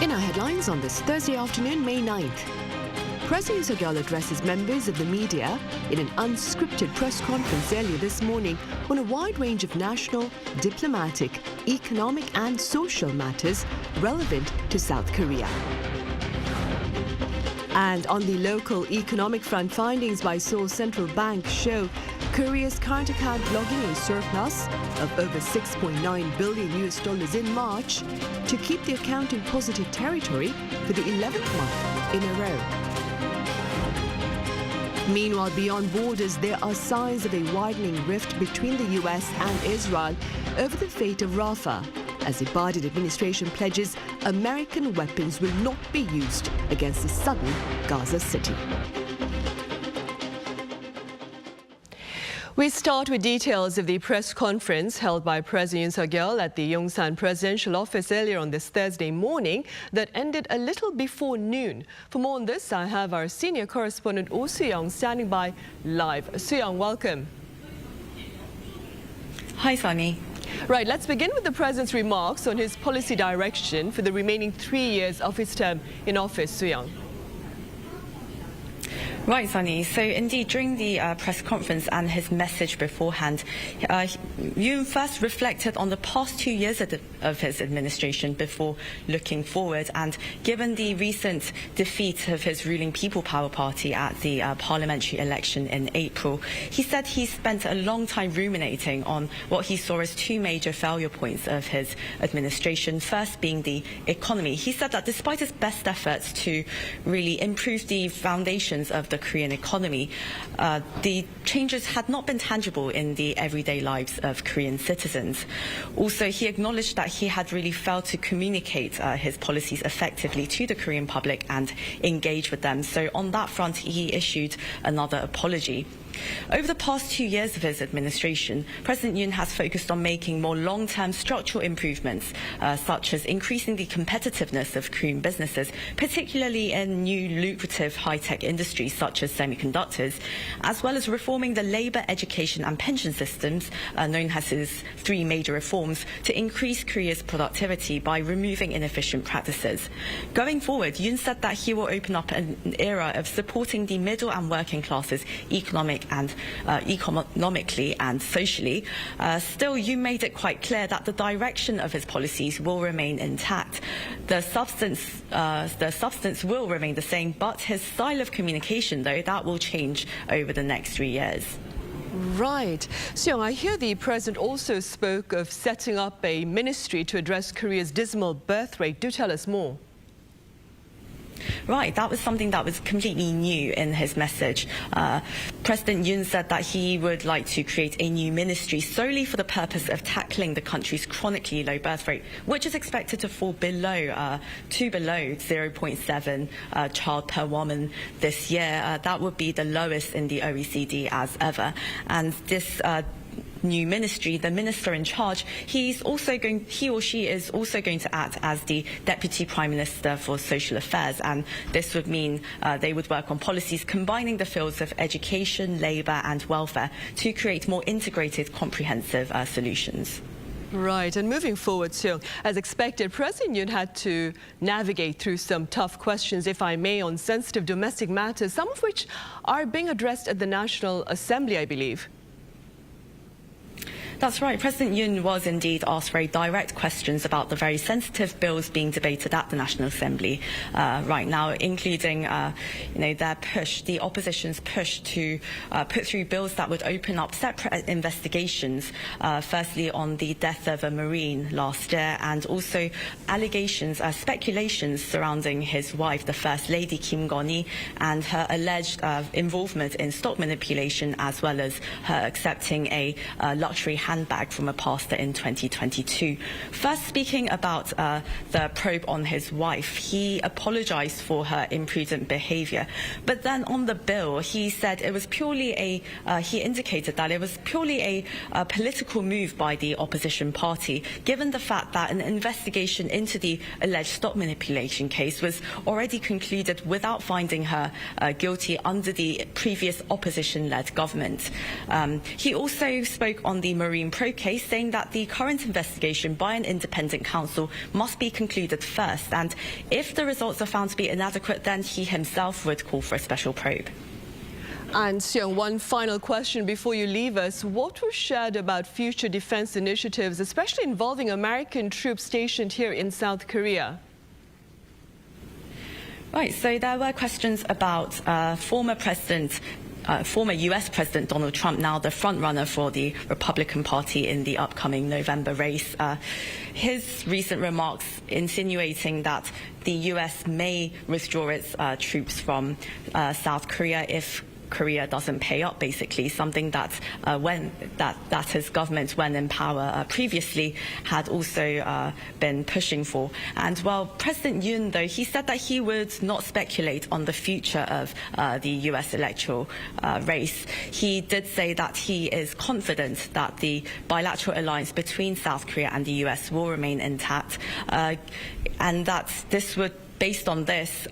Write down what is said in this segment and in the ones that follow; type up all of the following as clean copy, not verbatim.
In our headlines on this Thursday afternoon, May 9th, President Yoon addresses members of the media in an unscripted press conference earlier this morning on a wide range of national, diplomatic, economic and social matters relevant to South Korea. And on the local economic front, findings by Seoul Central Bank show Korea's current account logging a surplus of over $6.9 billion in March to keep the account in positive territory for the 11th month in a row. Meanwhile, beyond borders, there are signs of a widening rift between the U.S. and Israel over the fate of Rafah, as the Biden administration pledges American weapons will not be used against the southern Gaza city. We start with details of the press conference held by President Yoon at the Yongsan presidential office earlier on this Thursday morning that ended a little before noon. For more on this, I have our senior correspondent Oh Soo-young standing by live. Soo-young, welcome. Hi, Sunny. Right, let's begin with the president's remarks on his policy direction for the remaining 3 years of his term in office. Soo-young. Right, Sunny. So indeed, during the press conference and his message beforehand, Yoon first reflected on the past 2 years of his administration before looking forward. And given the recent defeat of his ruling People Power Party at the parliamentary election in April, he said he spent a long time ruminating on what he saw as two major failure points of his administration, first being the economy. He said that despite his best efforts to really improve the foundations of the Korean economy, the changes had not been tangible in the everyday lives of Korean citizens. Also, he acknowledged that he had really failed to communicate his policies effectively to the Korean public and engage with them. So on that front, he issued another apology. Over the past 2 years of his administration, President Yoon has focused on making more long-term structural improvements, such as increasing the competitiveness of Korean businesses, particularly in new lucrative high-tech industries such as semiconductors, as well as reforming the labour, education and pension systems, known as his three major reforms, to increase Korea's productivity by removing inefficient practices. Going forward, Yoon said that he will open up an era of supporting the middle and working classes economically and socially. Still, Yoon made it quite clear that the direction of his policies will remain intact. The substance will remain the same, but his style of communication, though, that will change over the next 3 years. Right. So I hear the president also spoke of setting up a ministry to address Korea's dismal birth rate. Do tell us more. Right, that was something that was completely new in his message. President Yoon said that he would like to create a new ministry solely for the purpose of tackling the country's chronically low birth rate, which is expected to fall below 0.7 child per woman this year. That would be the lowest in the OECD as ever. And this new ministry, the minister in charge, he or she is also going to act as the Deputy Prime Minister for Social Affairs, and this would mean they would work on policies combining the fields of education, labour and welfare to create more integrated, comprehensive solutions. Right, and moving forward, so as expected, President Yoon had to navigate through some tough questions, if I may, on sensitive domestic matters, some of which are being addressed at the National Assembly, I believe. That's right. President Yoon was indeed asked very direct questions about the very sensitive bills being debated at the National Assembly right now, including, the opposition's push to put through bills that would open up separate investigations, firstly on the death of a Marine last year, and also allegations, speculations surrounding his wife, the First Lady Kim Gon-hee, and her alleged involvement in stock manipulation, as well as her accepting a luxury handbag from a pastor in 2022. First, speaking about the probe on his wife, he apologized for her imprudent behavior. But then on the bill, he said it was purely he indicated that it was purely a political move by the opposition party, given the fact that an investigation into the alleged stock manipulation case was already concluded without finding her guilty under the previous opposition-led government. He also spoke on the Marine Marine pro case, saying that the current investigation by an independent counsel must be concluded first, and if the results are found to be inadequate, then he himself would call for a special probe. And Seong, one final question before you leave us. What was shared about future defense initiatives, especially involving American troops stationed here in South Korea? Right, so there were questions about former U.S. President Donald Trump, now the frontrunner for the Republican Party in the upcoming November race. His recent remarks insinuating that the U.S. may withdraw its troops from South Korea if Korea doesn't pay up, basically, something that his government, when in power previously, had also been pushing for. And well, President Yoon, though, he said that he would not speculate on the future of the US electoral race. He did say that he is confident that the bilateral alliance between South Korea and the US will remain intact, and that this would, based on this,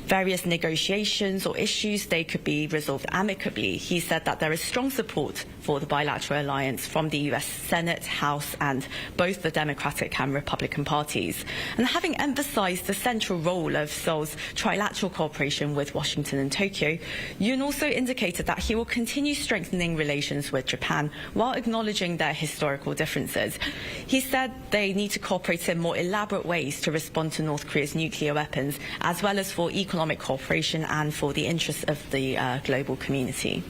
various negotiations or issues, they could be resolved amicably. He said that there is strong support for the bilateral alliance from the US Senate, House, and both the Democratic and Republican parties. And having emphasized the central role of Seoul's trilateral cooperation with Washington and Tokyo, Yoon also indicated that he will continue strengthening relations with Japan while acknowledging their historical differences. He said they need to cooperate in more elaborate ways to respond to North Korea's nuclear weapons, as well as for economic cooperation and for the interests of the global community.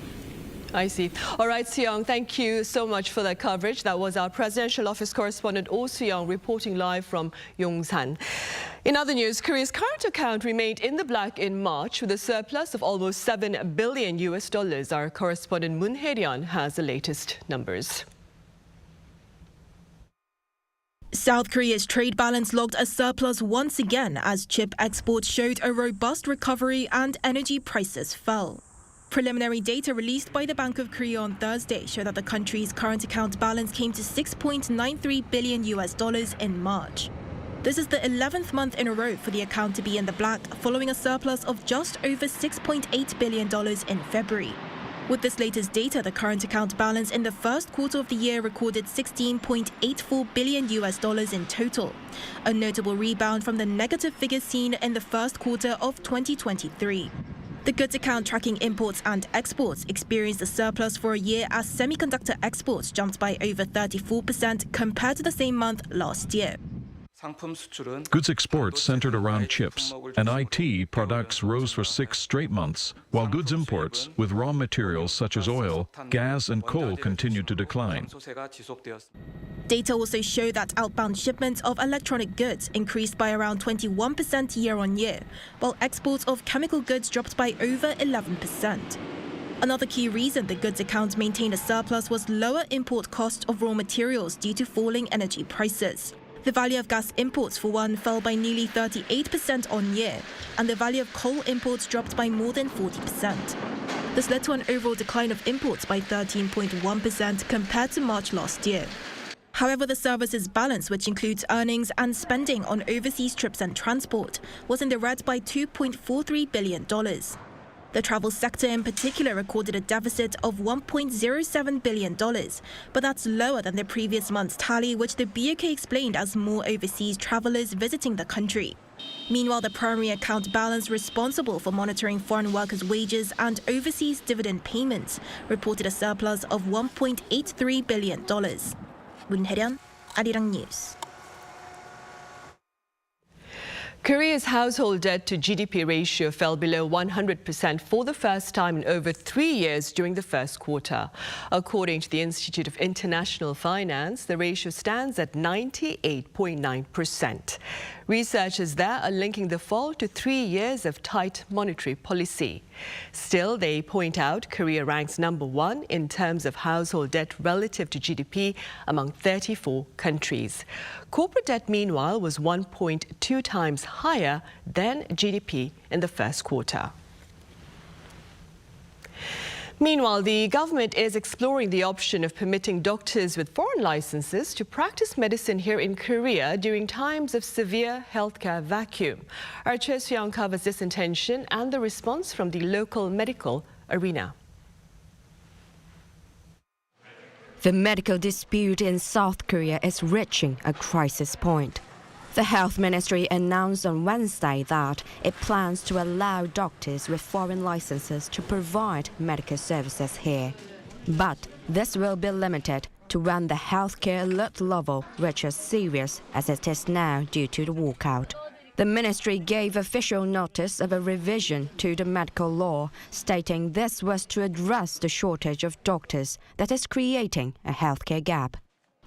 I see. All right, Seong, thank you so much for that coverage. That was our Presidential Office correspondent, Oh Seong, reporting live from Yongsan. In other news, Korea's current account remained in the black in March with a surplus of almost $7 billion. Our correspondent Moon Hae-ryun has the latest numbers. South Korea's trade balance logged a surplus once again as chip exports showed a robust recovery and energy prices fell. Preliminary data released by the Bank of Korea on Thursday show that the country's current account balance came to $6.93 billion in March. This is the 11th month in a row for the account to be in the black, following a surplus of just over $6.8 billion in February. With this latest data, the current account balance in the first quarter of the year recorded $16.84 billion in total, a notable rebound from the negative figures seen in the first quarter of 2023. The goods account tracking imports and exports experienced a surplus for a year as semiconductor exports jumped by over 34% compared to the same month last year. Goods exports centered around chips and IT products rose for 6 straight months, while goods imports, with raw materials such as oil, gas and coal, continued to decline. Data also show that outbound shipments of electronic goods increased by around 21% year-on-year, while exports of chemical goods dropped by over 11%. Another key reason the goods account maintained a surplus was lower import cost of raw materials due to falling energy prices. The value of gas imports, for one, fell by nearly 38% on year, and the value of coal imports dropped by more than 40%. This led to an overall decline of imports by 13.1% compared to March last year. However, the services balance, which includes earnings and spending on overseas trips and transport, was in the red by $2.43 billion. The travel sector in particular recorded a deficit of $1.07 billion, but that's lower than the previous month's tally, which the BOK explained as more overseas travelers visiting the country. Meanwhile, the primary account balance responsible for monitoring foreign workers' wages and overseas dividend payments reported a surplus of $1.83 billion. Moon Hae-ryun, Arirang News. Korea's household debt to GDP ratio fell below 100% for the first time in over 3 years during the first quarter. According to the Institute of International Finance, the ratio stands at 98.9%. Researchers there are linking the fall to 3 years of tight monetary policy. Still, they point out Korea ranks #1 in terms of household debt relative to GDP among 34 countries. Corporate debt, meanwhile, was 1.2 times higher than GDP in the first quarter. Meanwhile, the government is exploring the option of permitting doctors with foreign licenses to practice medicine here in Korea during times of severe healthcare vacuum. Our Choi Soo-young covers this intention and the response from the local medical arena. The medical dispute in South Korea is reaching a crisis point. The health ministry announced on Wednesday that it plans to allow doctors with foreign licenses to provide medical services here. But this will be limited to when the healthcare alert level reaches serious as it is now due to the walkout. The ministry gave official notice of a revision to the medical law, stating this was to address the shortage of doctors that is creating a healthcare gap.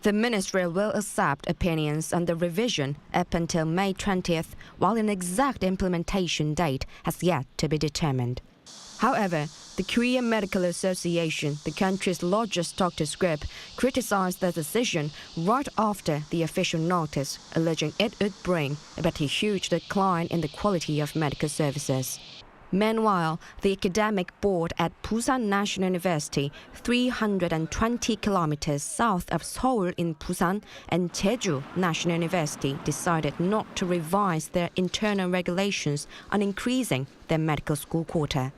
The ministry will accept opinions on the revision up until May 20th, while an exact implementation date has yet to be determined. However, the Korean Medical Association, the country's largest doctors group, criticized the decision right after the official notice, alleging it would bring about a huge decline in the quality of medical services. Meanwhile, the academic board at Busan National University, 320 kilometers south of Seoul in Busan, and Jeju National University decided not to revise their internal regulations on increasing their medical school quota.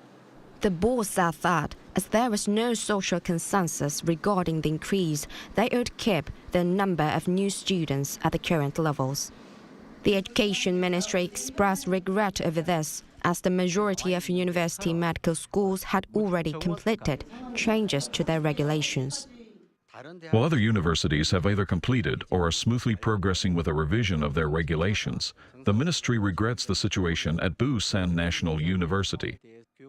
The board said that, as there was no social consensus regarding the increase, they would keep the number of new students at the current levels. The Education Ministry expressed regret over this, as the majority of university medical schools had already completed changes to their regulations. While other universities have either completed or are smoothly progressing with a revision of their regulations, the ministry regrets the situation at Busan National University.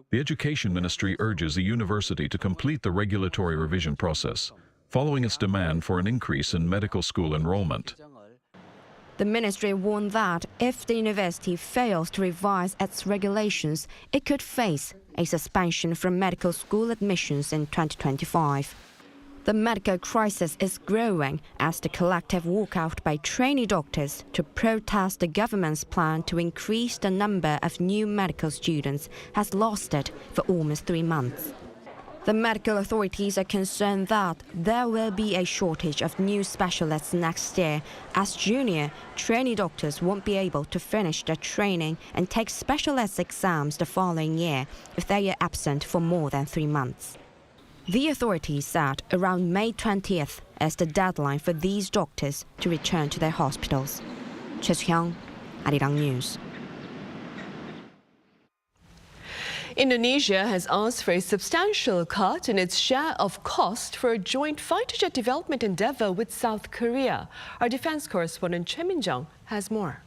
The Education Ministry urges the university to complete the regulatory revision process, following its demand for an increase in medical school enrollment. The ministry warned that if the university fails to revise its regulations, it could face a suspension from medical school admissions in 2025. The medical crisis is growing as the collective walkout by trainee doctors to protest the government's plan to increase the number of new medical students has lasted for almost 3 months. The medical authorities are concerned that there will be a shortage of new specialists next year, as junior trainee doctors won't be able to finish their training and take specialist exams the following year if they are absent for more than 3 months. The authorities said around May 20th is the deadline for these doctors to return to their hospitals. Choi Soo-hyung, Arirang News. Indonesia has asked for a substantial cut in its share of cost for a joint fighter jet development endeavor with South Korea. Our defense correspondent Choi Min-jung has more.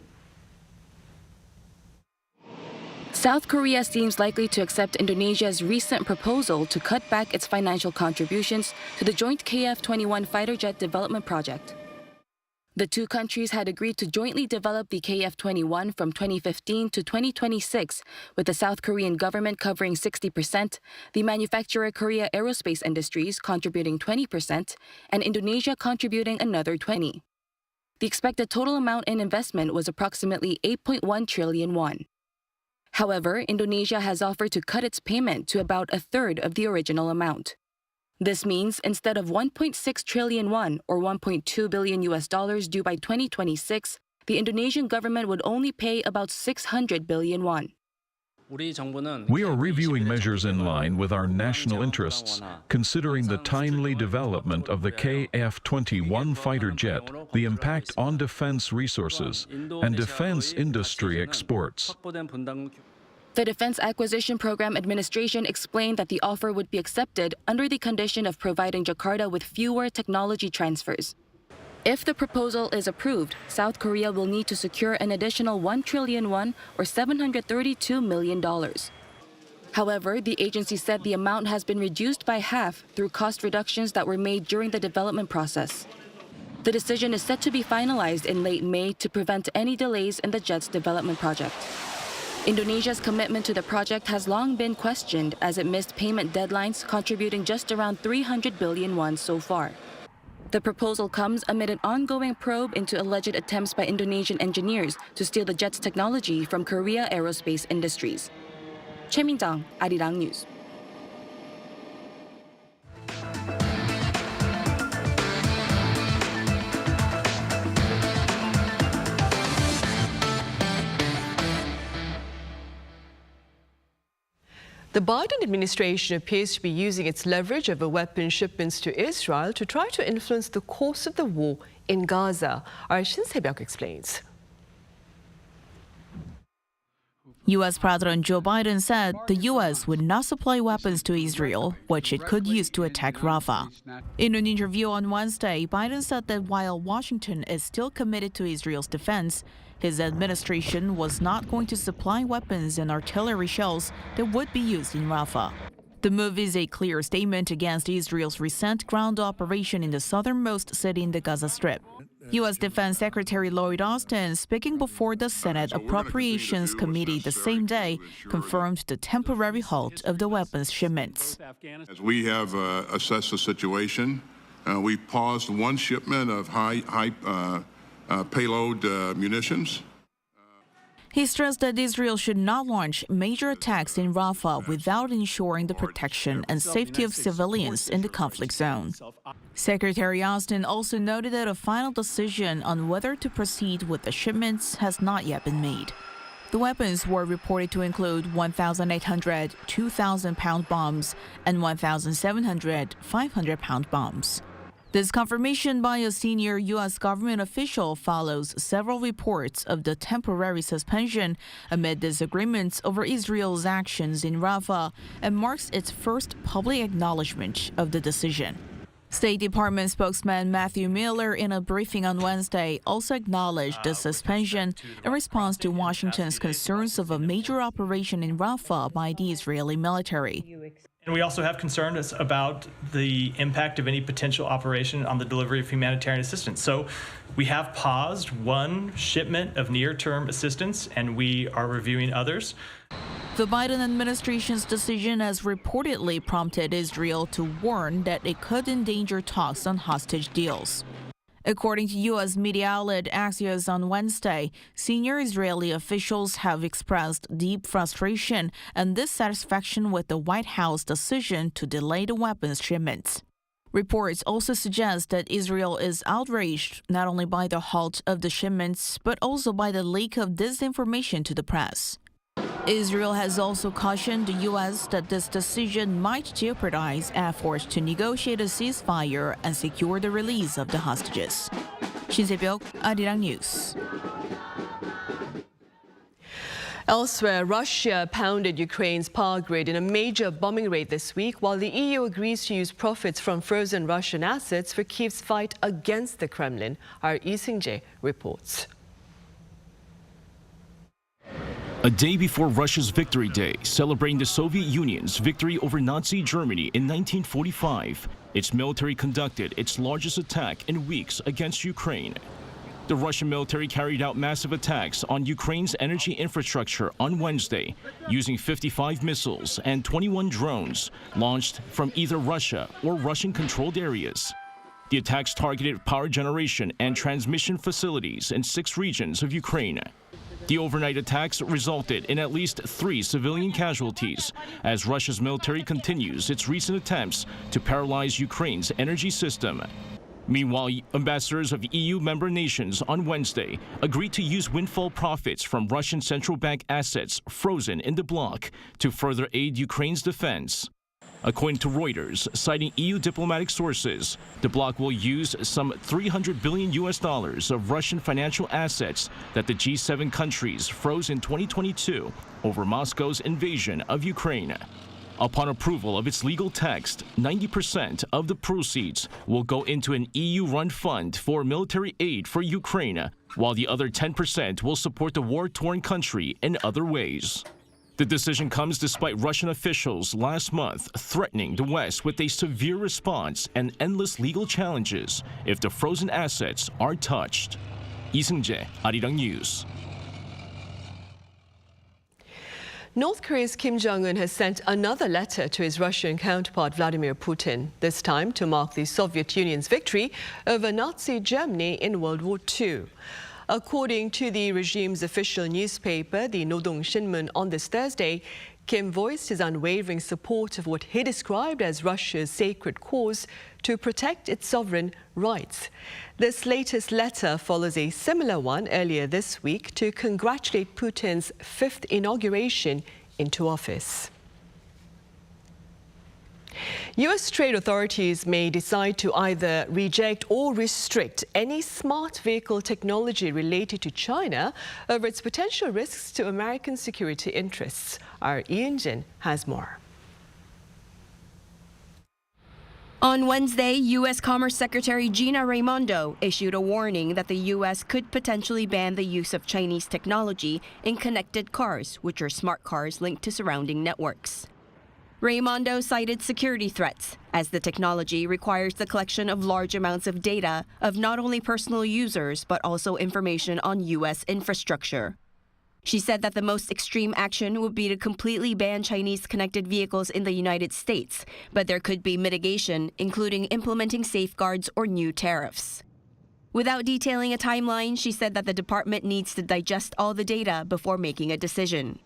South Korea seems likely to accept Indonesia's recent proposal to cut back its financial contributions to the joint KF-21 fighter jet development project. The two countries had agreed to jointly develop the KF-21 from 2015 to 2026, with the South Korean government covering 60%, the manufacturer Korea Aerospace Industries contributing 20%, and Indonesia contributing another 20%. The expected total amount in investment was approximately 8.1 trillion won. However, Indonesia has offered to cut its payment to about a third of the original amount. This means instead of 1.6 trillion won or $1.2 billion due by 2026, the Indonesian government would only pay about 600 billion won. We are reviewing measures in line with our national interests, considering the timely development of the KF-21 fighter jet, the impact on defense resources, and defense industry exports. The Defense Acquisition Program Administration explained that the offer would be accepted under the condition of providing Jakarta with fewer technology transfers. If the proposal is approved, South Korea will need to secure an additional 1 trillion won or $732 million. However, the agency said the amount has been reduced by half through cost reductions that were made during the development process. The decision is set to be finalized in late May to prevent any delays in the jet's development project. Indonesia's commitment to the project has long been questioned as it missed payment deadlines, contributing just around 300 billion won so far. The proposal comes amid an ongoing probe into alleged attempts by Indonesian engineers to steal the jet's technology from Korea Aerospace Industries. Choi Min-jung, Arirang News. The Biden administration appears to be using its leverage over weapons shipments to Israel to try to influence the course of the war in Gaza. Our Shin Se-byuk explains. U.S. President Joe Biden said the U.S. would not supply weapons to Israel, which it could use to attack Rafah. In an interview on Wednesday, Biden said that while Washington is still committed to Israel's defense, his administration was not going to supply weapons and artillery shells that would be used in Rafah. The move is a clear statement against Israel's recent ground operation in the southernmost city in the Gaza Strip. U.S. Defense Secretary Lloyd Austin, speaking before the Senate Appropriations Committee the same day, confirmed the temporary halt of the weapons shipments. As we have assessed the situation, we've paused one shipment of high payload munitions. He stressed that Israel should not launch major attacks in Rafah without ensuring the protection and safety of civilians in the conflict zone. Secretary Austin also noted that a final decision on whether to proceed with the shipments has not yet been made. The weapons were reported to include 1,800 2,000-pound bombs and 1,700 500-pound bombs. This confirmation by a senior U.S. government official follows several reports of the temporary suspension amid disagreements over Israel's actions in Rafah and marks its first public acknowledgement of the decision. State Department spokesman Matthew Miller, in a briefing on Wednesday, also acknowledged the suspension in response to Washington's concerns of a major operation in Rafah by the Israeli military. And we also have concerns about the impact of any potential operation on the delivery of humanitarian assistance. So we have paused one shipment of near-term assistance, and we are reviewing others. The Biden administration's decision has reportedly prompted Israel to warn that it could endanger talks on hostage deals. According to U.S. media outlet Axios on Wednesday, senior Israeli officials have expressed deep frustration and dissatisfaction with the White House decision to delay the weapons shipments. Reports also suggest that Israel is outraged not only by the halt of the shipments, but also by the leak of disinformation to the press. Israel has also cautioned the U.S. that this decision might jeopardize efforts to negotiate a ceasefire and secure the release of the hostages. Shin Se-byuk, Arirang News. Elsewhere, Russia pounded Ukraine's power grid in a major bombing raid this week, while the EU agrees to use profits from frozen Russian assets for Kyiv's fight against the Kremlin. Our Lee Seung-jae reports. A day before Russia's Victory Day, celebrating the Soviet Union's victory over Nazi Germany in 1945, its military conducted its largest attack in weeks against Ukraine. The Russian military carried out massive attacks on Ukraine's energy infrastructure on Wednesday, using 55 missiles and 21 drones launched from either Russia or Russian-controlled areas. The attacks targeted power generation and transmission facilities in 6 regions of Ukraine. The overnight attacks resulted in at least 3 civilian casualties, as Russia's military continues its recent attempts to paralyze Ukraine's energy system. Meanwhile, ambassadors of EU member nations on Wednesday agreed to use windfall profits from Russian central bank assets frozen in the bloc to further aid Ukraine's defense. According to Reuters, citing EU diplomatic sources, the bloc will use some $300 billion of Russian financial assets that the G7 countries froze in 2022 over Moscow's invasion of Ukraine. Upon approval of its legal text, 90% of the proceeds will go into an EU-run fund for military aid for Ukraine, while the other 10% will support the war-torn country in other ways. The decision comes despite Russian officials last month threatening the West with a severe response and endless legal challenges if the frozen assets are touched. Lee Seung-jae, Arirang News. North Korea's Kim Jong-un has sent another letter to his Russian counterpart Vladimir Putin, this time to mark the Soviet Union's victory over Nazi Germany in World War II. According to the regime's official newspaper, the Nodong Shinmun, on this Thursday, Kim voiced his unwavering support of what he described as Russia's sacred cause to protect its sovereign rights. This latest letter follows a similar one earlier this week to congratulate Putin's 5th inauguration into office. U.S. trade authorities may decide to either reject or restrict any smart vehicle technology related to China over its potential risks to American security interests. Our Jong-un has more. On Wednesday, U.S. Commerce Secretary Gina Raimondo issued a warning that the U.S. could potentially ban the use of Chinese technology in connected cars, which are smart cars linked to surrounding networks. Raimondo cited security threats, as the technology requires the collection of large amounts of data of not only personal users but also information on U.S. infrastructure. She said that the most extreme action would be to completely ban Chinese connected vehicles in the United States, but there could be mitigation, including implementing safeguards or new tariffs. Without detailing a timeline, she said that the department needs to digest all the data before making a decision.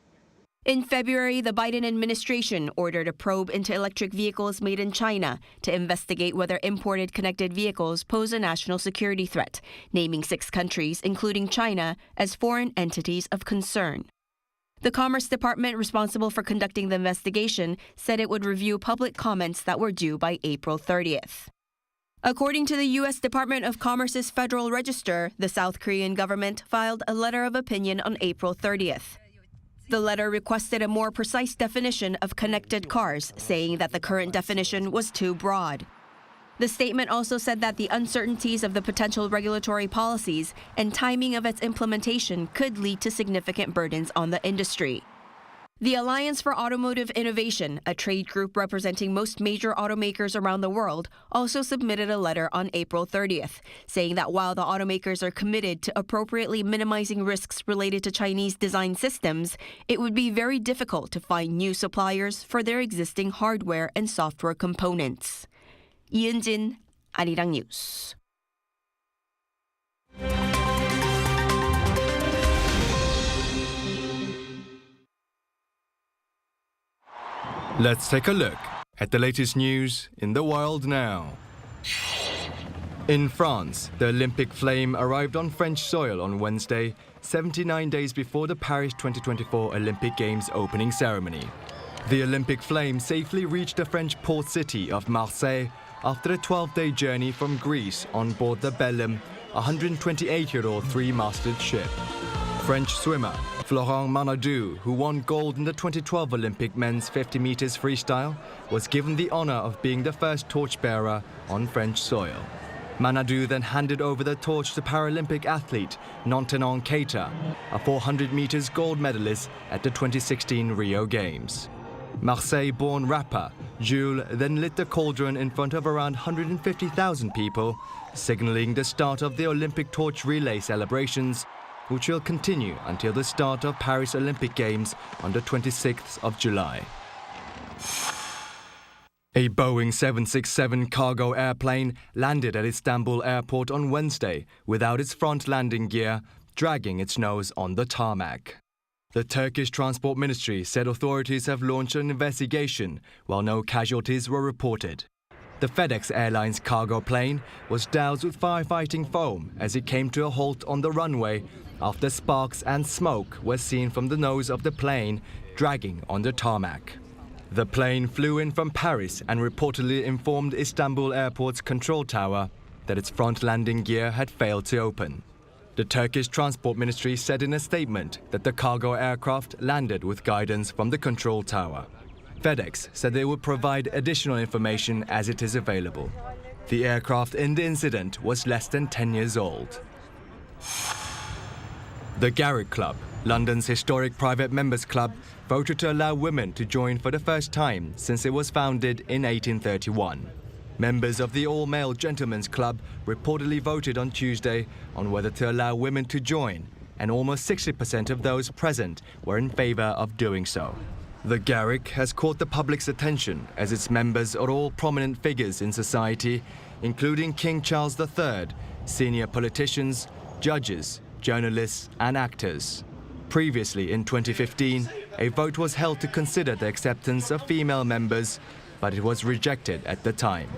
In February, the Biden administration ordered a probe into electric vehicles made in China to investigate whether imported connected vehicles pose a national security threat, naming 6 countries, including China, as foreign entities of concern. The Commerce Department responsible for conducting the investigation said it would review public comments that were due by April 30th. According to the U.S. Department of Commerce's Federal Register, the South Korean government filed a letter of opinion on April 30th. The letter requested a more precise definition of connected cars, saying that the current definition was too broad. The statement also said that the uncertainties of the potential regulatory policies and timing of its implementation could lead to significant burdens on the industry. The Alliance for Automotive Innovation, a trade group representing most major automakers around the world, also submitted a letter on April 30th, saying that while the automakers are committed to appropriately minimizing risks related to Chinese design systems, it would be very difficult to find new suppliers for their existing hardware and software components. Jong-un, Arirang News. Let's take a look at the latest news in the world now. In France, the Olympic flame arrived on French soil on Wednesday, 79 days before the Paris 2024 Olympic Games opening ceremony. The Olympic flame safely reached the French port city of Marseille after a 12-day journey from Greece on board the Bellum, a 128-year-old 3-masted ship. French swimmer Florent Manadou, who won gold in the 2012 Olympic men's 50 meters freestyle, was given the honor of being the first torchbearer on French soil. Manadou then handed over the torch to Paralympic athlete Nantenon Keita, a 400 meters gold medalist at the 2016 Rio Games. Marseille-born rapper Jules then lit the cauldron in front of around 150,000 people, signaling the start of the Olympic torch relay celebrations, which will continue until the start of Paris Olympic Games on the 26th of July. A Boeing 767 cargo airplane landed at Istanbul airport on Wednesday without its front landing gear, dragging its nose on the tarmac. The Turkish Transport Ministry said authorities have launched an investigation while no casualties were reported. The FedEx Airlines cargo plane was doused with firefighting foam as it came to a halt on the runway after sparks and smoke were seen from the nose of the plane dragging on the tarmac. The plane flew in from Paris and reportedly informed Istanbul Airport's control tower that its front landing gear had failed to open. The Turkish Transport Ministry said in a statement that the cargo aircraft landed with guidance from the control tower. FedEx said they would provide additional information as it is available. The aircraft in the incident was less than 10 years old. The Garrick Club, London's historic private members' club, voted to allow women to join for the first time since it was founded in 1831. Members of the all-male gentlemen's club reportedly voted on Tuesday on whether to allow women to join, and almost 60% of those present were in favor of doing so. The Garrick has caught the public's attention as its members are all prominent figures in society, including King Charles III, senior politicians, judges, journalists and actors. Previously, in 2015, a vote was held to consider the acceptance of female members, but it was rejected at the time.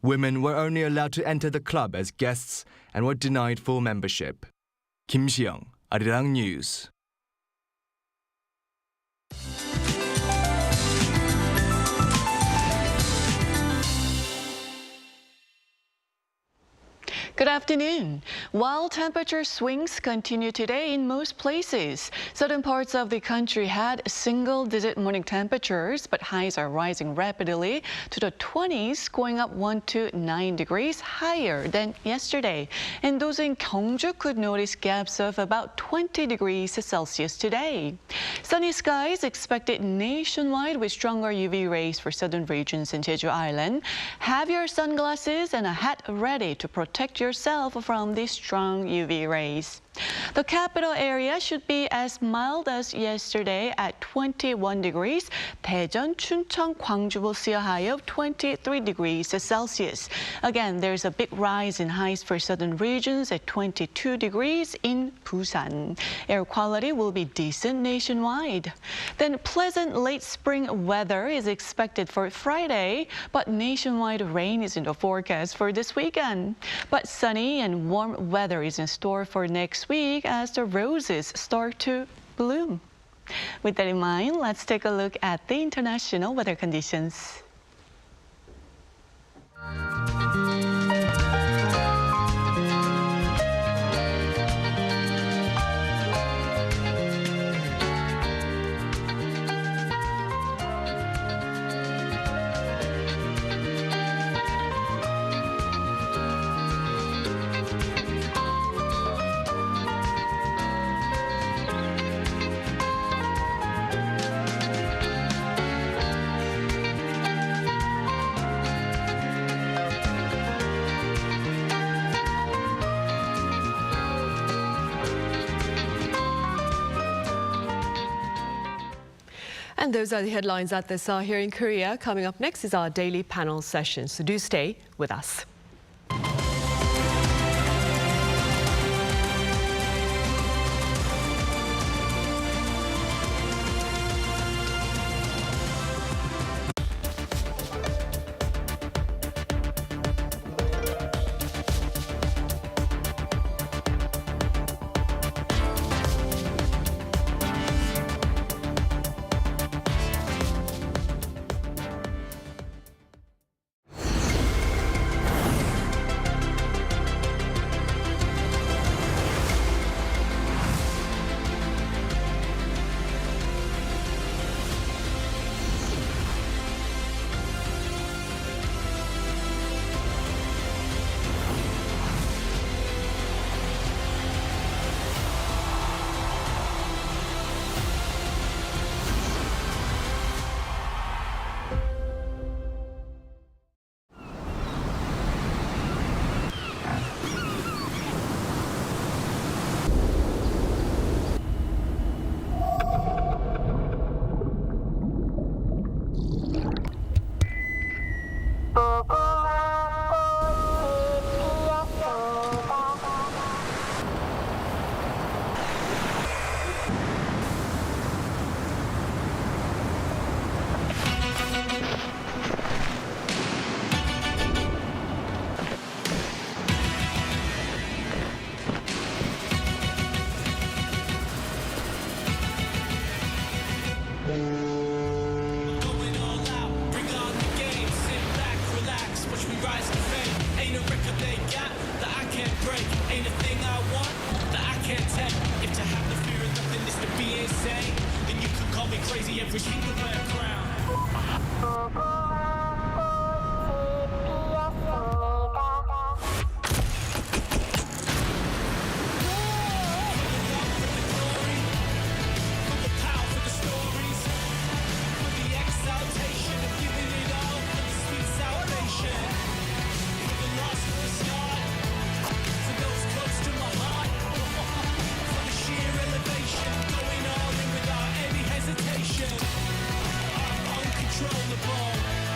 Women were only allowed to enter the club as guests and were denied full membership. Kim Si-young, Arirang News. Good afternoon. While temperature swings continue today in most places, southern parts of the country had single-digit morning temperatures, but highs are rising rapidly to the 20s, going up 1 to 9 degrees higher than yesterday. And those in Gyeongju could notice gaps of about 20 degrees Celsius today. Sunny skies expected nationwide with stronger UV rays for southern regions in Jeju Island. Have your sunglasses and a hat ready to protect yourself from the strong UV rays. The capital area should be as mild as yesterday at 21 degrees. Daejeon, Chuncheon, Gwangju will see a high of 23 degrees Celsius. Again, there's a big rise in highs for southern regions at 22 degrees in Busan. Air quality will be decent nationwide. Then pleasant late spring weather is expected for Friday, but nationwide rain is in the forecast for this weekend. But sunny and warm weather is in store for next week as the roses start to bloom. With that in mind, let's take a look at the international weather conditions. And those are the headlines at this hour here in Korea. Coming up next is our daily panel session, so do stay with us. I'm uncontrollable.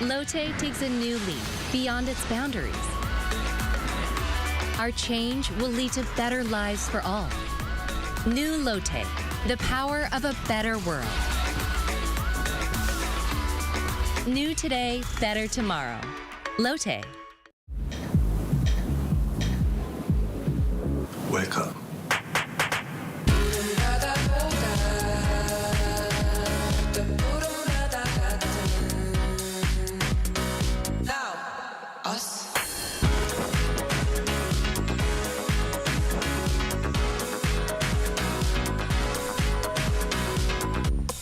Lotte takes a new leap beyond its boundaries. Our change will lead to better lives for all. New Lotte, the power of a better world. New today, better tomorrow. Lotte. Welcome.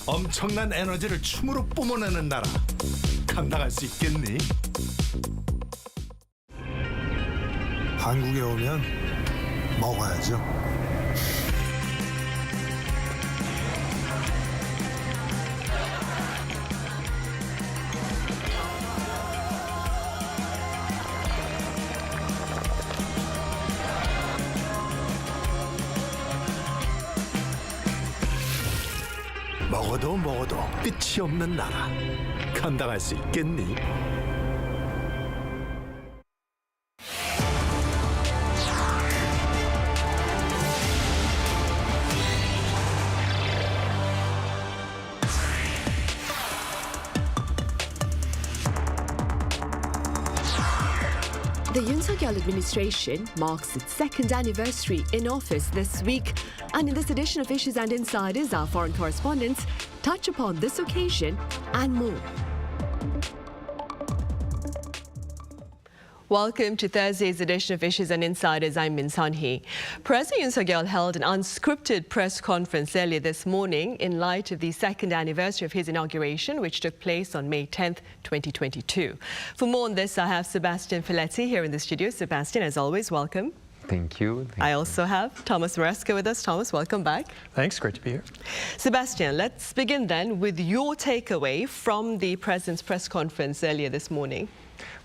엄청난 에너지를 춤으로 뿜어내는 나라. 감당할 수 있겠니? 한국에 오면 먹어야죠. 먹어도 끝이 없는 나라. 감당할 수 있겠니? The Yoon administration marks its second anniversary in office this week. And in this edition of Issues and Insiders, our foreign correspondents touch upon this occasion and more. Welcome to Thursday's edition of Issues and Insiders. I'm Min Sun-hee. President Yoon held an unscripted press conference earlier this morning in light of the second anniversary of his inauguration, which took place on May 10th, 2022. For more on this, I have Sebastian Filetti here in the studio. Sebastian, as always, welcome. Thank you. I also have Thomas Maresca with us. Thomas, welcome back. Thanks, great to be here. Sebastian, let's begin then with your takeaway from the President's press conference earlier this morning.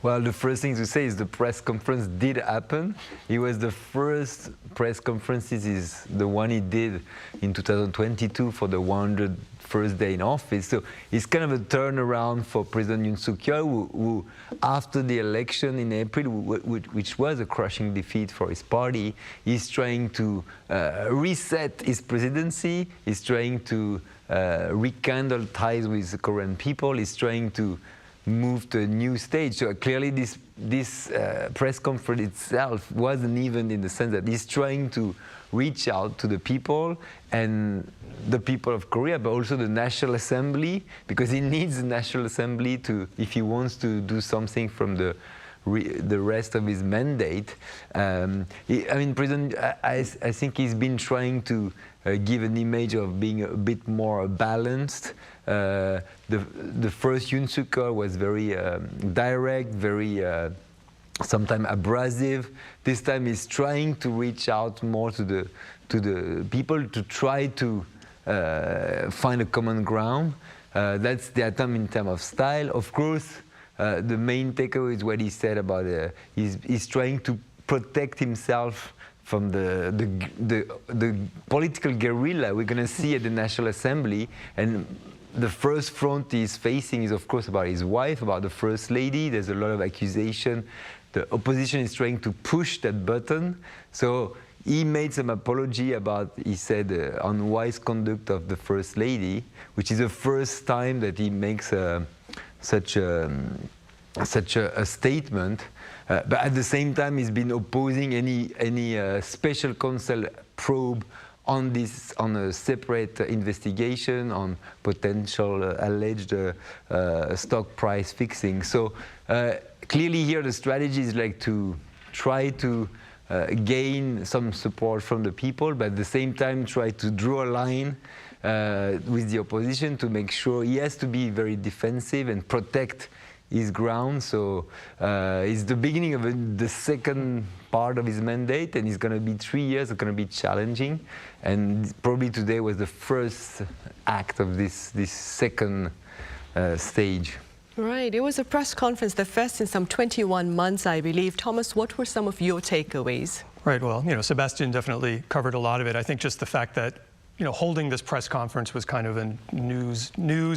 Well, the first thing to say is the press conference did happen. It was the first press conferences, is the one he did in 2022 for the 101st day in office. So it's kind of a turnaround for President Yoon, who after the election in April, which was a crushing defeat for his party, is trying to reset his presidency, is trying to rekindle ties with the Korean people, is trying to move to a new stage. So clearly this press conference itself wasn't even in the sense that he's trying to reach out to the people and the people of Korea, but also the National Assembly, because he needs the National Assembly to, if he wants to do something from the rest of his mandate. I mean, President, I think he's been trying to give an image of being a bit more balanced. The first Yoon Suk-yeol was very direct, very sometimes abrasive. This time he's trying to reach out more to the people, to try to find a common ground. That's the attempt in terms of style. Of course, the main takeaway is what he said about he's trying to protect himself from the political guerrilla we're going to see at the National Assembly. And the first front he's facing is, of course, about his wife, about the First Lady. There's a lot of accusation. The opposition is trying to push that button. So he made some apology about, he said, unwise conduct of the First Lady, which is the first time that he makes such a statement. But at the same time, he's been opposing any special counsel probe on a separate investigation on potential alleged stock price fixing. So clearly here the strategy is like to try to gain some support from the people, but at the same time try to draw a line with the opposition to make sure he has to be very defensive and protect his ground. So it's the beginning of the second part of his mandate, and it's going to be 3 years. It's going to be challenging, and probably today was the first act of this second stage. Right. It was a press conference, the first in some 21 months, I believe. Thomas, what were some of your takeaways? Right. Well, Sebastian definitely covered a lot of it. I think just the fact that holding this press conference was kind of a news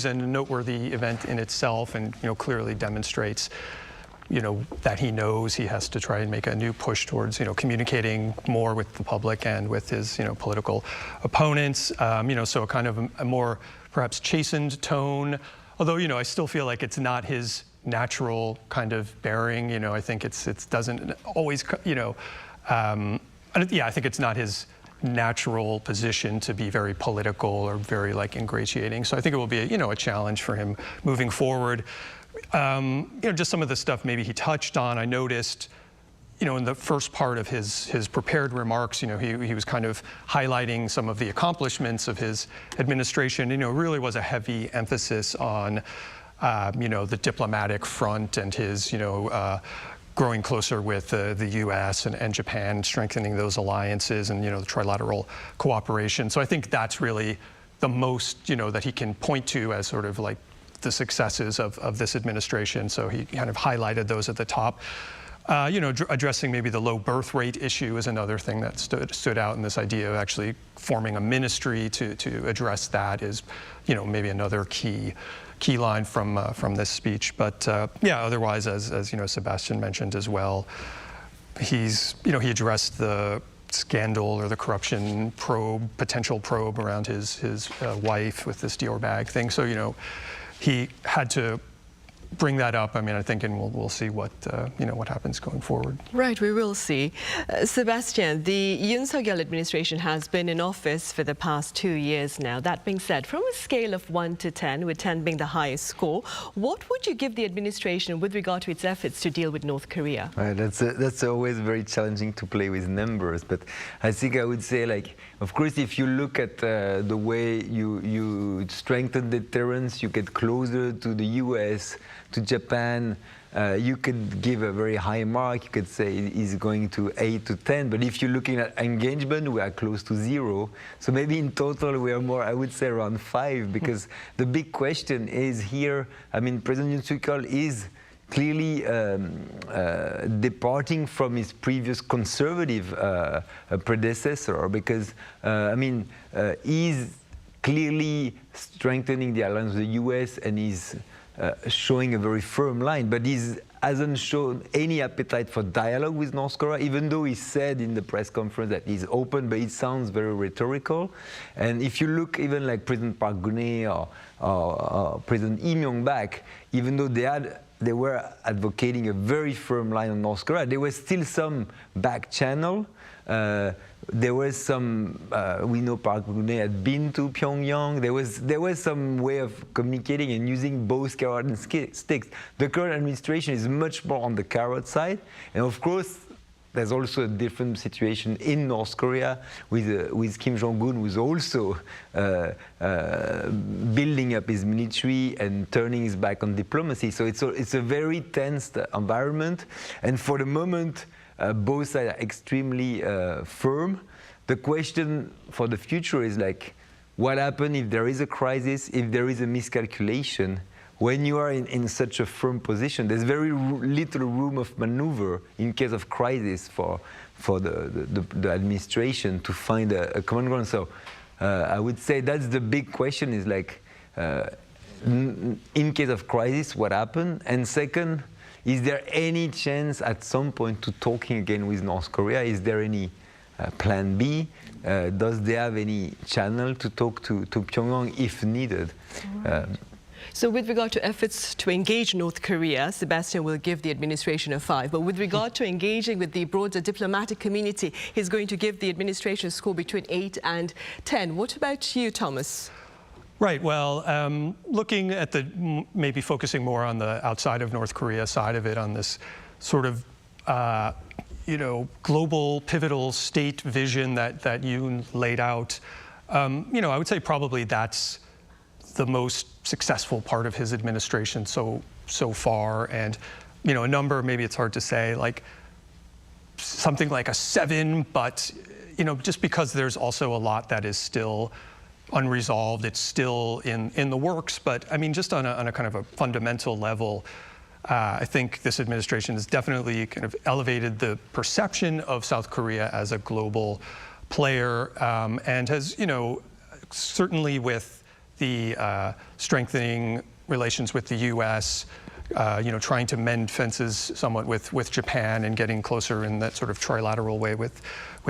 and a noteworthy event in itself, and clearly demonstrates that he knows he has to try and make a new push towards communicating more with the public and with his political opponents. So a kind of a more perhaps chastened tone. Although I still feel like it's not his natural kind of bearing. I think it doesn't always I think it's not his natural position to be very political or very ingratiating. So I think it will be a challenge for him moving forward. Just some of the stuff maybe he touched on, I noticed, in the first part of his prepared remarks, he was kind of highlighting some of the accomplishments of his administration. Really was a heavy emphasis on, the diplomatic front and his, growing closer with the U.S. and Japan, strengthening those alliances and, the trilateral cooperation. So I think that's really the most, that he can point to as sort of the successes of this administration. So he kind of highlighted those at the top. Addressing maybe the low birth rate issue is another thing that stood out, and this idea of actually forming a ministry to address that is, maybe another key line from this speech. But otherwise, as Sebastian mentioned as well, he addressed the scandal or the corruption potential probe around his wife with this Dior bag thing. So he had to bring that up. I mean, I think, and we'll see what what happens going forward. Right, we will see. Sebastian, the Yoon Suk-yeol administration has been in office for the past 2 years now. That being said, from a scale of 1 to 10, with 10 being the highest score, what would you give the administration with regard to its efforts to deal with North Korea? Right, that's always very challenging to play with numbers, but I think I would say, of course, if you look at the way you strengthen deterrence, you get closer to the U.S., to Japan, you could give a very high mark. You could say he's going to 8 to 10. But if you're looking at engagement, we are close to 0. So maybe in total we are more, I would say, around 5. Because the big question is here, I mean, President Yoon Suk-yeol is clearly departing from his previous conservative predecessor. Because, he's clearly strengthening the alliance with the U.S. and he's showing a very firm line, but he hasn't shown any appetite for dialogue with North Korea, even though he said in the press conference that he's open, but it sounds very rhetorical. And if you look even like President Park Geun-hye or President Lee Myung-bak, even though they were advocating a very firm line on North Korea, there was still some back channel. There was some, we know Park Geun-hye had been to Pyongyang. There was some way of communicating and using both carrot and sticks. The current administration is much more on the carrot side. And of course, there's also a different situation in North Korea with Kim Jong-un, who's also building up his military and turning his back on diplomacy. So it's a very tense environment. And for the moment, both sides are extremely firm. The question for the future is what happens if there is a crisis, if there is a miscalculation? When you are in such a firm position, there's very little room of maneuver in case of crisis for the administration to find a common ground. So I would say that's the big question is in case of crisis, what happened? And second, is there any chance at some point to talking again with North Korea? Is there any plan B? Does they have any channel to talk to Pyongyang if needed? So with regard to efforts to engage North Korea, Sebastian will give the administration a 5. But with regard to engaging with the broader diplomatic community, he's going to give the administration a score between 8 and 10. What about you, Thomas? Right. Well, looking at maybe focusing more on the outside of North Korea side of it, on this sort of, global pivotal state vision that Yoon laid out, I would say probably that's the most successful part of his administration so far. And, a number, maybe it's hard to say, something like a 7, but, just because there's also a lot that is still unresolved, it's still in the works. But I mean, just on a kind of a fundamental level, I think this administration has definitely kind of elevated the perception of South Korea as a global player, and has, certainly with the strengthening relations with the U.S., trying to mend fences somewhat with Japan and getting closer in that sort of trilateral way with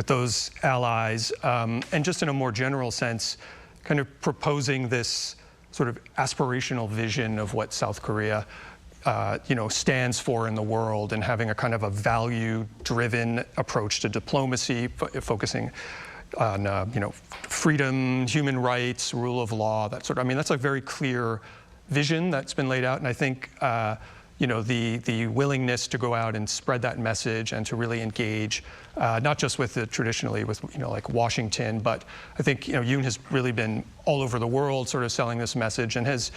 those allies, and just in a more general sense, kind of proposing this sort of aspirational vision of what South Korea stands for in the world, and having a kind of a value-driven approach to diplomacy, focusing on freedom, human rights, rule of law, that sort of. I mean, that's a very clear vision that's been laid out, and I think the willingness to go out and spread that message and to really engage, not just with traditionally with like Washington, but I think Yoon has really been all over the world, sort of selling this message, and has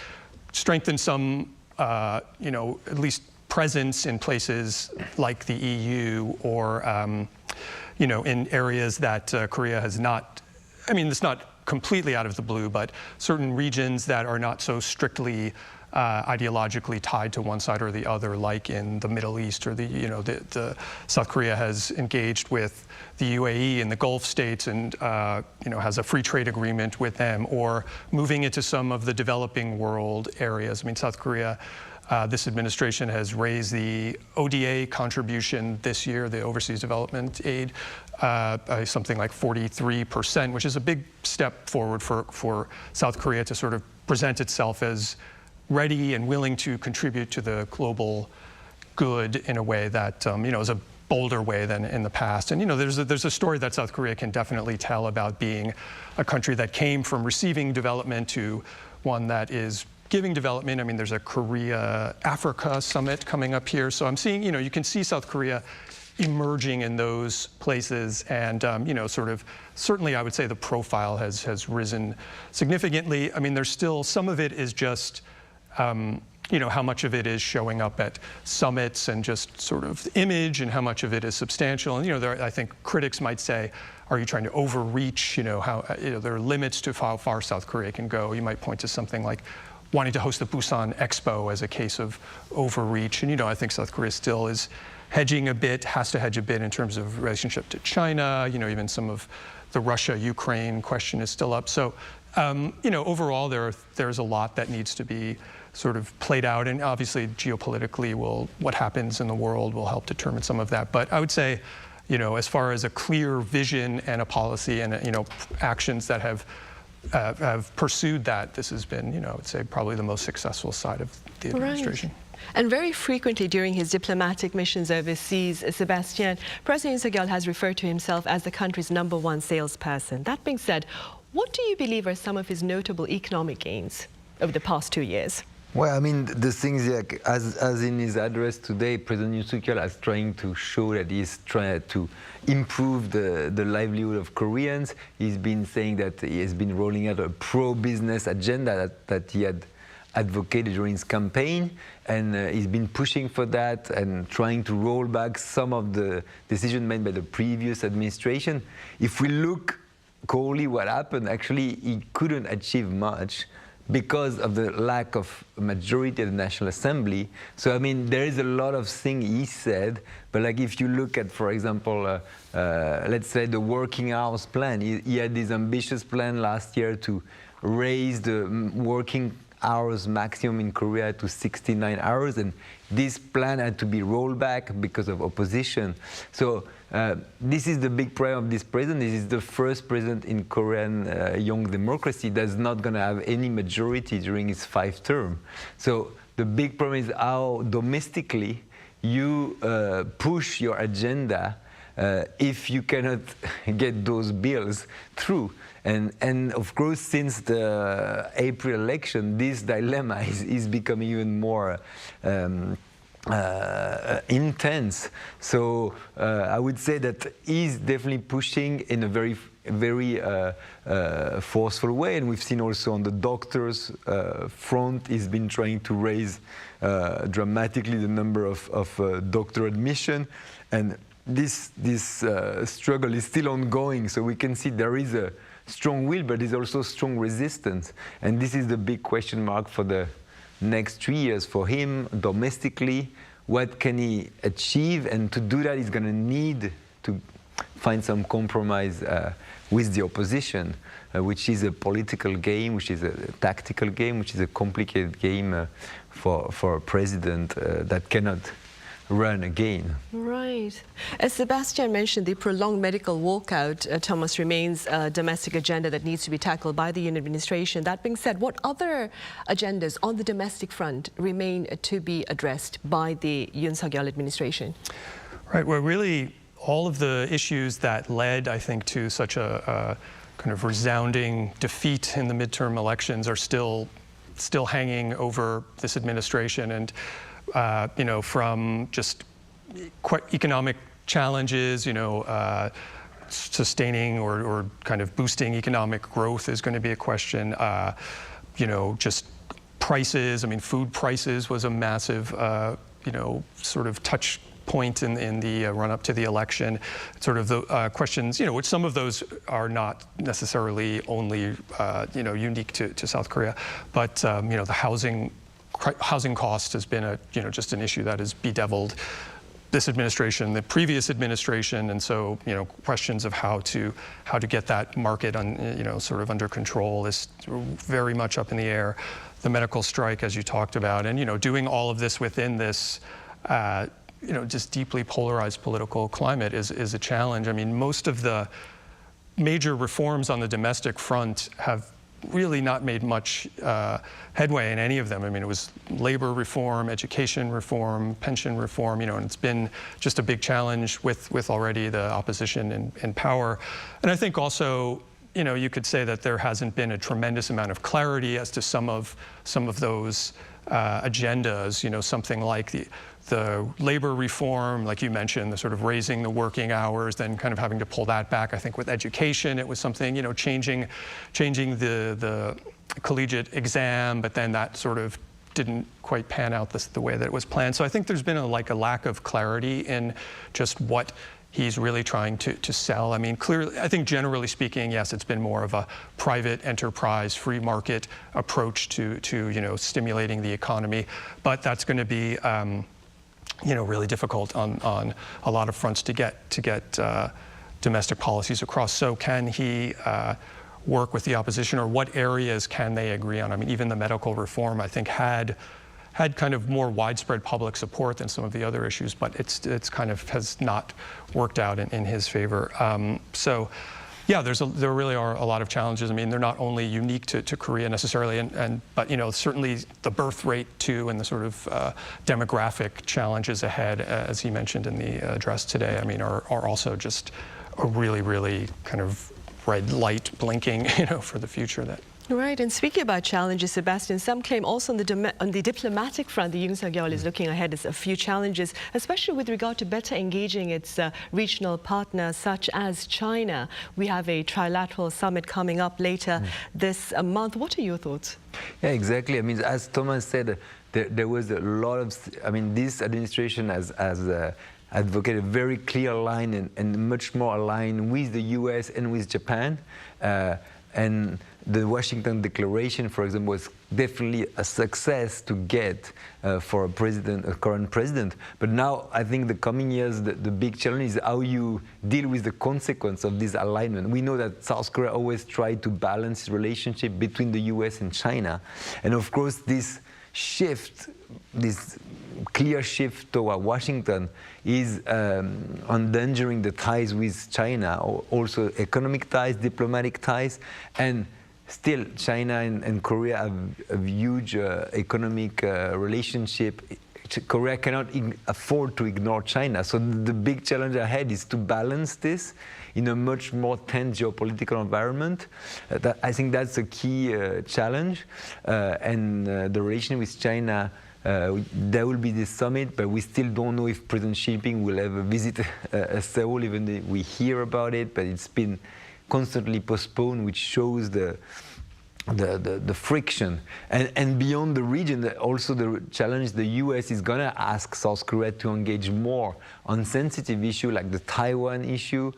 strengthened some at least presence in places like the EU, or in areas that Korea has not. I mean, it's not completely out of the blue, but certain regions that are not so strictly ideologically tied to one side or the other, like in the Middle East, or the South Korea has engaged with the UAE and the Gulf states, and has a free trade agreement with them, or moving into some of the developing world areas. I mean, South Korea, this administration has raised the ODA contribution this year, the overseas development aid, by something like 43%, which is a big step forward for South Korea to sort of present itself as ready and willing to contribute to the global good in a way that is a bolder way than in the past. And there's a story that South Korea can definitely tell about being a country that came from receiving development to one that is giving development. I mean, there's a Korea-Africa summit coming up here, so I'm seeing you can see South Korea emerging in those places, and certainly I would say the profile has risen significantly. I mean, there's still some of it is just how much of it is showing up at summits and just sort of image, and how much of it is substantial. And I think critics might say, are you trying to overreach? How there are limits to how far South Korea can go. You might point to something like wanting to host the Busan Expo as a case of overreach. And I think South Korea still is hedging a bit, has to hedge a bit in terms of relationship to China. Even some of the Russia-Ukraine question is still up. So, overall, there's a lot that needs to be sort of played out, and obviously geopolitically what happens in the world will help determine some of that. But I would say, as far as a clear vision and a policy and actions that have pursued that, this has been, I would say, probably the most successful side of the administration. Right. And very frequently during his diplomatic missions overseas, Sebastian, President Yoon has referred to himself as the country's #1 salesperson. That being said, what do you believe are some of his notable economic gains over the past 2 years? Well, I mean, the things like, as in his address today, President Yoon is trying to show that he's trying to improve the livelihood of Koreans. He's been saying that he has been rolling out a pro-business agenda that he had advocated during his campaign, and he's been pushing for that and trying to roll back some of the decisions made by the previous administration. If we look coldly what happened, actually he couldn't achieve much because of the lack of majority at the National Assembly. So I mean, there is a lot of things he said, but like if you look at, for example, let's say the working hours plan, he had this ambitious plan last year to raise the working hours maximum in Korea to 69 hours, and this plan had to be rolled back because of opposition. So this is the big problem of this president. This is the first president in Korean young democracy that's not going to have any majority during his 5th term. So the big problem is how domestically you push your agenda if you cannot get those bills through. And of course, since the April election, this dilemma is becoming even more intense. So I would say that he's definitely pushing in a very forceful way, and we've seen also on the doctors front, he's been trying to raise dramatically the number of doctor admission, and this struggle is still ongoing. So we can see there is a strong will, but there's also strong resistance, and this is the big question mark for the next 3 years for him domestically. What can he achieve? And to do that, he's going to need to find some compromise with the opposition. which is a political game, which is a tactical game, which is a complicated game for a president that cannot run again. Right. As Sebastian mentioned, the prolonged medical walkout, Thomas, remains a domestic agenda that needs to be tackled by the Yoon administration. That being said, what other agendas on the domestic front remain to be addressed by the Yoon Suk-yeol administration? Right. Well, really, all of the issues that led, I think, to such a kind of resounding defeat in the midterm elections are still hanging over this administration. And you know, from just economic challenges, you know, sustaining or kind of boosting economic growth is going to be a question. You know, just prices. I mean, food prices was a massive, you know, sort of touch point in the run-up to the election. Sort of the questions, you know, which some of those are not necessarily only, you know, unique to South Korea, but you know, the housing cost has been a, you know, just an issue that has bedeviled this administration, the previous administration, and so, you know, questions of how to get that market you know, sort of under control is very much up in the air. The medical strike, as you talked about, and, you know, doing all of this within this, you know, just deeply polarized political climate is a challenge. I mean, most of the major reforms on the domestic front have really not made much headway in any of them. I mean, it was labor reform, education reform, pension reform, you know, and it's been just a big challenge with already the opposition in power. And I think also, you know, you could say that there hasn't been a tremendous amount of clarity as to some of those agendas, you know, something like the labor reform, like you mentioned, the sort of raising the working hours, then kind of having to pull that back. I think with education, it was something, you know, changing the collegiate exam, but then that sort of didn't quite pan out the way that it was planned. So I think there's been a lack of clarity in just what he's really trying to sell. I mean, clearly, I think generally speaking, yes, it's been more of a private enterprise, free market approach to you know, stimulating the economy, but that's going to be you know, really difficult on a lot of fronts to get domestic policies across. So can he work with the opposition, or what areas can they agree on? I mean, even the medical reform, I think, had kind of more widespread public support than some of the other issues, but it's kind of has not worked out in his favor. So, yeah, there really are a lot of challenges. I mean, they're not only unique to Korea necessarily, but you know, certainly the birth rate too, and the sort of demographic challenges ahead, as he mentioned in the address today, I mean, are also just a really kind of red light blinking, you know, for the future. That. Right, and speaking about challenges, Sebastian, some claim also on the diplomatic front, the Yoon Suk-yeol is looking ahead at a few challenges, especially with regard to better engaging its regional partners such as China. We have a trilateral summit coming up later this month. What are your thoughts? Yeah, exactly. I mean, as Thomas said, there was a lot of, I mean, this administration has advocated a very clear line and much more aligned with the US and with Japan. And the Washington Declaration, for example, was definitely a success to get for a current president. But now I think the coming years, the big challenge is how you deal with the consequence of this alignment. We know that South Korea always tried to balance the relationship between the US and China. And of course, this shift, this clear shift toward Washington is endangering the ties with China, also economic ties, diplomatic ties, and still China and Korea have a huge economic relationship. Korea cannot afford to ignore China. So the big challenge ahead is to balance this in a much more tense geopolitical environment. I think that's a key challenge. And the relation with China, there will be this summit, but we still don't know if President Xi Jinping will ever visit Seoul, even though we hear about it, but it's been constantly postponed, which shows the friction. And beyond the region, also the challenge, the US is going to ask South Korea to engage more on sensitive issues like the Taiwan issue,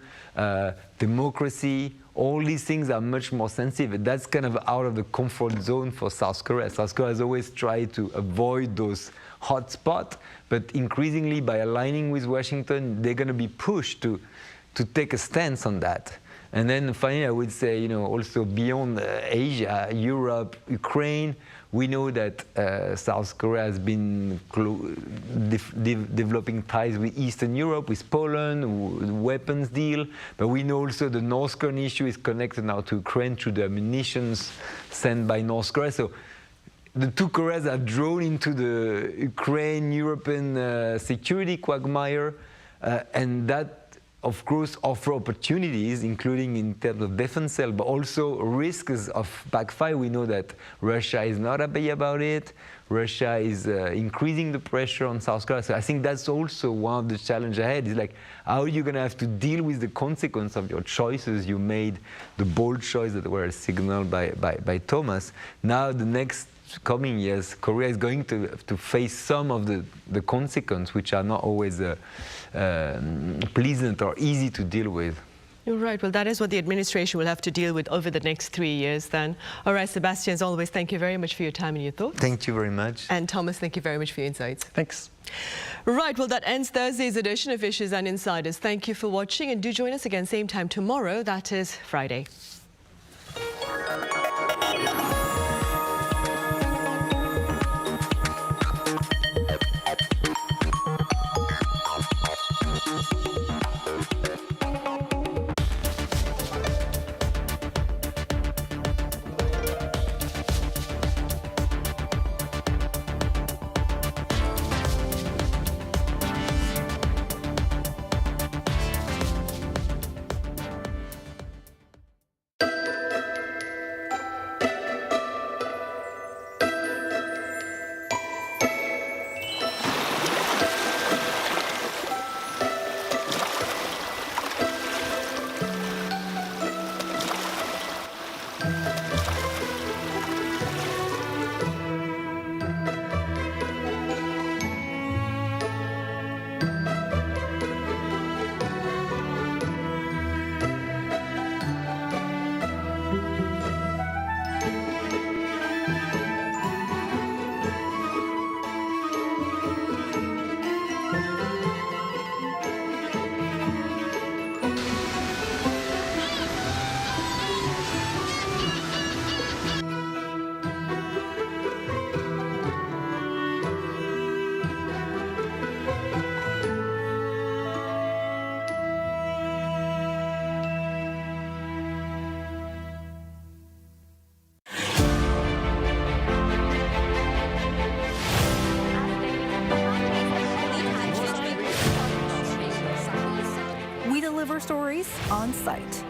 democracy. All these things are much more sensitive. That's kind of out of the comfort zone for South Korea. South Korea has always tried to avoid those hot spots, but increasingly by aligning with Washington, they're going to be pushed to take a stance on that. And then finally, I would say, also beyond Asia, Europe, Ukraine, we know that South Korea has been developing ties with Eastern Europe, with Poland, weapons deal. But we know also the North Korean issue is connected now to Ukraine through the munitions sent by North Korea. So the two Koreas are drawn into the Ukraine-European security quagmire, and that, of course, offer opportunities, including in terms of defense sale, but also risks of backfire. We know that Russia is not happy about it. Russia is increasing the pressure on South Korea. So I think that's also one of the challenges ahead, is like, how are you going to have to deal with the consequence of your choices you made, the bold choice that were signaled by Thomas. Now, the next coming years, Korea is going to face some of the consequences, which are not always pleasant or easy to deal with. Right. Well, that is what the administration will have to deal with over the next 3 years then. All right, Sebastian, as always, thank you very much for your time and your thoughts. Thank you very much. And Thomas, thank you very much for your insights. Thanks. Right. Well, that ends Thursday's edition of Issues and Insiders. Thank you for watching, and do join us again same time tomorrow. That is Friday. Stories on site.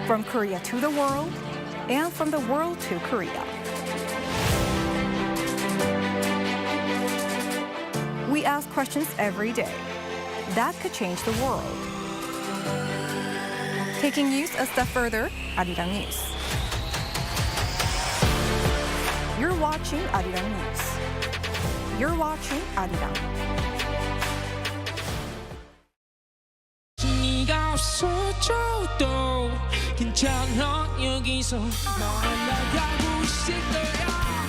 From Korea to the world, and from the world to Korea. We ask questions every day that could change the world. Taking news a step further, Arirang News. You're watching Arirang News. You're watching Arirang. 없어져도 괜찮아 여기서 만나가고 싶을 거야.